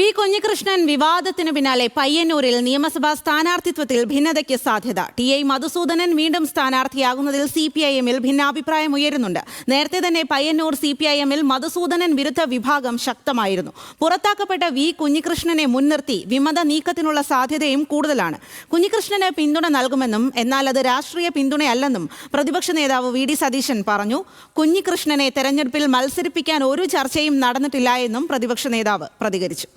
V Kunhikrishnan വിവാദത്തിന് പിന്നാലെ പയ്യന്നൂരിൽ നിയമസഭാ സ്ഥാനാർത്ഥിത്വത്തിൽ ഭിന്നതയ്ക്ക് സാധ്യത. ടി.ഐ. മധുസൂദനൻ വീണ്ടും സ്ഥാനാർത്ഥിയാകുന്നതിൽ CPIM-ൽ ഭിന്നാഭിപ്രായം ഉയരുന്നുണ്ട്. നേരത്തെ തന്നെ പയ്യന്നൂർ CPIM-ൽ മധുസൂദനൻ വിരുദ്ധ വിഭാഗം ശക്തമായിരുന്നു. പുറത്താക്കപ്പെട്ട വി കുഞ്ഞികൃഷ്ണനെ മുൻനിർത്തി വിമത നീക്കത്തിനുള്ള സാധ്യതയും കൂടുതലാണ്. കുഞ്ഞികൃഷ്ണന് പിന്തുണ നൽകുമെന്നും എന്നാൽ അത് രാഷ്ട്രീയ പിന്തുണയല്ലെന്നും പ്രതിപക്ഷ നേതാവ് VD സതീശൻ പറഞ്ഞു. കുഞ്ഞികൃഷ്ണനെ തെരഞ്ഞെടുപ്പിൽ മത്സരിപ്പിക്കാൻ ഒരു ചർച്ചയും നടന്നിട്ടില്ല എന്നും പ്രതിപക്ഷ നേതാവ് പ്രതികരിച്ചു.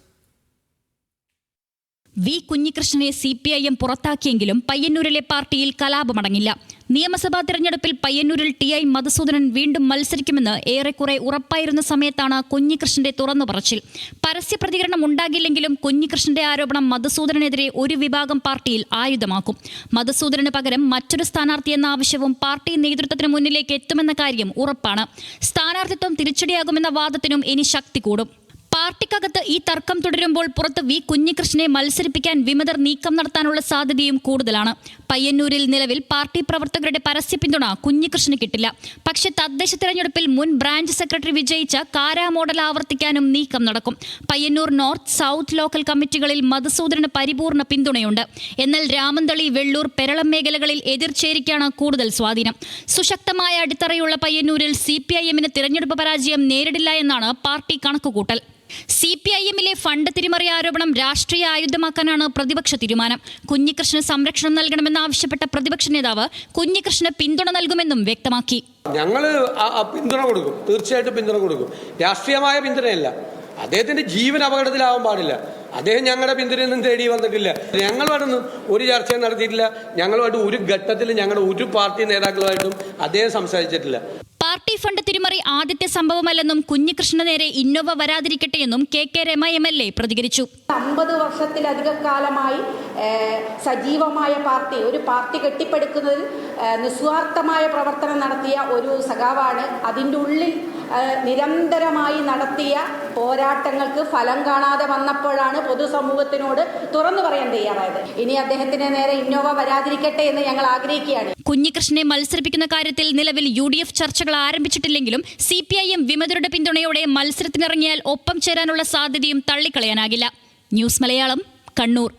വി കുഞ്ഞികൃഷ്ണനെ CPIM പുറത്താക്കിയെങ്കിലും പയ്യന്നൂരിലെ പാർട്ടിയിൽ കലാപമടങ്ങില്ല. നിയമസഭാ തെരഞ്ഞെടുപ്പിൽ പയ്യന്നൂരിൽ ടി.ഐ. മധുസൂദനൻ വീണ്ടും മത്സരിക്കുമെന്ന് ഏറെക്കുറെ ഉറപ്പായിരുന്ന സമയത്താണ് കുഞ്ഞികൃഷ്ണന്റെ തുറന്നു പറച്ചിൽ. പരസ്യ പ്രതികരണം ഉണ്ടാകില്ലെങ്കിലും കുഞ്ഞികൃഷ്ണന്റെ ആരോപണം മധുസൂദനെതിരെ ഒരു വിഭാഗം പാർട്ടിയിൽ ആയുധമാക്കും. മധുസൂദനന് പകരം മറ്റൊരു സ്ഥാനാർത്ഥി എന്ന ആവശ്യവും പാർട്ടി നേതൃത്വത്തിന് മുന്നിലേക്ക് എത്തുമെന്ന കാര്യം ഉറപ്പാണ്. സ്ഥാനാർത്ഥിത്വം തിരിച്ചടിയാകുമെന്ന വാദത്തിനും ഇനി ശക്തി കൂടും. പാർട്ടിക്കകത്ത് ഈ തർക്കം തുടരുമ്പോൾ പുറത്ത് വി കുഞ്ഞികൃഷ്ണനെ മത്സരിപ്പിക്കാൻ വിമതർ നീക്കം നടത്താനുള്ള സാധ്യതയും കൂടുതലാണ്. പയ്യന്നൂരിൽ നിലവിൽ പാർട്ടി പ്രവർത്തകരുടെ പരസ്യ പിന്തുണ കുഞ്ഞികൃഷ്ണന് കിട്ടില്ല. പക്ഷേ തദ്ദേശ തെരഞ്ഞെടുപ്പിൽ മുൻ ബ്രാഞ്ച് സെക്രട്ടറി വിജയിച്ച കാരാ മോഡൽ ആവർത്തിക്കാനും നീക്കം നടക്കും. പയ്യന്നൂർ നോർത്ത്, സൗത്ത് ലോക്കൽ കമ്മിറ്റികളിൽ മധുസൂദനന് പരിപൂർണ പിന്തുണയുണ്ട്. എന്നാൽ രാമന്തളി, വെള്ളൂർ, പെരളം മേഖലകളിൽ എതിർചേരിക്കാണ് കൂടുതൽ സ്വാധീനം. സുശക്തമായ അടിത്തറയുള്ള പയ്യന്നൂരിൽ CPIM-ന് തിരഞ്ഞെടുപ്പ് പരാജയം നേരിടില്ല എന്നാണ് പാർട്ടി കണക്കുകൂട്ടൽ. CPIM-ലെ ഫണ്ട് തിരിമറി ആരോപണം രാഷ്ട്രീയ ആയുധമാക്കാനാണ് പ്രതിപക്ഷ തീരുമാനം. കുഞ്ഞികൃഷ്ണന് സംരക്ഷണം നൽകണമെന്നാവശ്യപ്പെട്ട പ്രതിപക്ഷ നേതാവ് കുഞ്ഞികൃഷ്ണന് പിന്തുണ നൽകുമെന്നും വ്യക്തമാക്കി. ഞങ്ങൾ പിന്തുണ കൊടുക്കും, തീർച്ചയായിട്ടും പിന്തുണ കൊടുക്കും. രാഷ്ട്രീയമായ പിന്തുണയല്ല. അദ്ദേഹത്തിന്റെ ജീവൻ അപകടത്തിലാവാൻ പാടില്ല. അദ്ദേഹം ഞങ്ങളുടെ പിന്തുണയൊന്നും തേടി വന്നിട്ടില്ല. ഞങ്ങളുമായിട്ടൊന്നും ഒരു ചർച്ചയും നടത്തിയിട്ടില്ല. ഞങ്ങളുമായിട്ട് ഒരു ഘട്ടത്തിൽ ഞങ്ങളുടെ ഒരു പാർട്ടി നേതാക്കളുമായിട്ടും അദ്ദേഹം സംസാരിച്ചിട്ടില്ല. പാർട്ടി ഫണ്ട് തിരിമറി ആദ്യത്തെ സംഭവമല്ലെന്നും കുഞ്ഞികൃഷ്ണന് നേരെ ഇന്നോവ വരാതിരിക്കട്ടെ എന്നും KK രമ MLA പ്രതികരിച്ചു. 50 വർഷത്തിലധിക കാലമായി സജീവമായ പാർട്ടി, ഒരു പാർട്ടി കെട്ടിപ്പടുക്കുന്നതിൽ നിസ്വാർത്ഥമായ പ്രവർത്തനം നടത്തിയ ഒരു സഖാവാണ്. അതിൻ്റെ ഉള്ളിൽ നിരന്തരമായി നടത്തിയ പോരാട്ടങ്ങൾക്ക് ഫലം കാണാതെ വന്നപ്പോഴാണ് പൊതുസമൂഹത്തിനോട് തുറന്നു പറയാൻ തയ്യാറായത്. ഇനി അദ്ദേഹത്തിന് നേരെ ഇന്നോവ വരാതിരിക്കട്ടെ എന്ന് ഞങ്ങൾ ആഗ്രഹിക്കുകയാണ്. കുഞ്ഞികൃഷ്ണനെ മത്സരിപ്പിക്കുന്ന കാര്യത്തിൽ നിലവിൽ UDF ചർച്ചകൾ ആരംഭിച്ചിട്ടില്ലെങ്കിലും CPIM വിമതരുടെ പിന്തുണയോടെ മത്സരത്തിനിറങ്ങിയാൽ ഒപ്പം ചേരാനുള്ള സാധ്യതയും തള്ളിക്കളയാനാകില്ല. ന്യൂസ് മലയാളം, കണ്ണൂർ.